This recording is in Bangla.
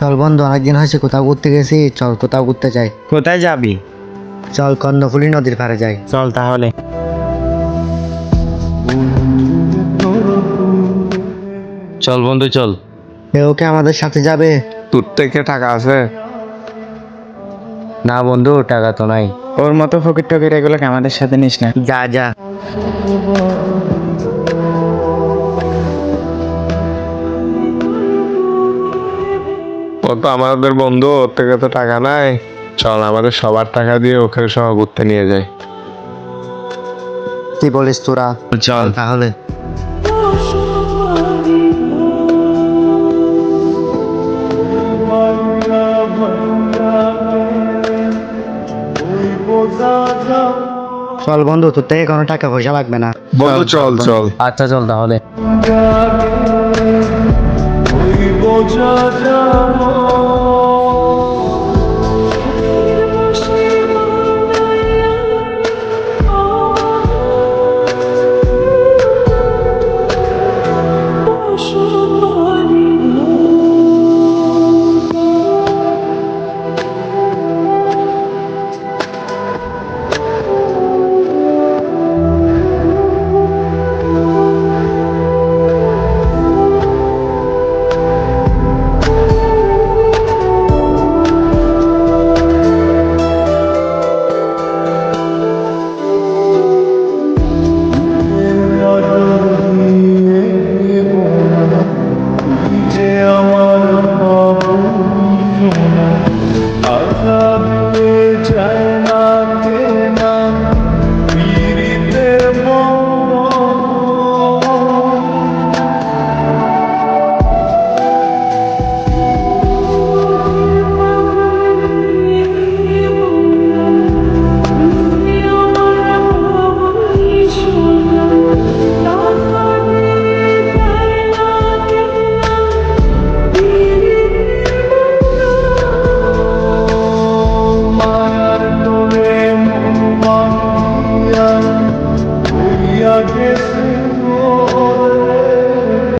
চল বন্ধু, অনেকদিন হয়েছে কোথাও ঘুরতে গেছি, চল কোথাও ঘুরতে যাই। কোথায় যাবি? চল কর্ণফুলী নদীর পাড়ে যাই। চল তাহলে। চল বন্ধু চল। ওকে আমাদের সাথে যাবে? তোর থেকে টাকা আছে? না বন্ধু, টাকা তো নাই। ওর মতো ফকির টকির এগুলোকে আমাদের সাথে নিস না। যা যা। ও তো আমাদের বন্ধু, ওর থেকে তো টাকা নাই। চল আমাদের সবার টাকা দিয়ে ওকে সহ ঘুরতে নিয়ে যাই। কি বলিস তোরা? চল তাহলে চল বন্ধু, তোর থেকে কোনো টাকা পয়সা লাগবে না। বন্ধু চল চল। আচ্ছা চল তাহলে।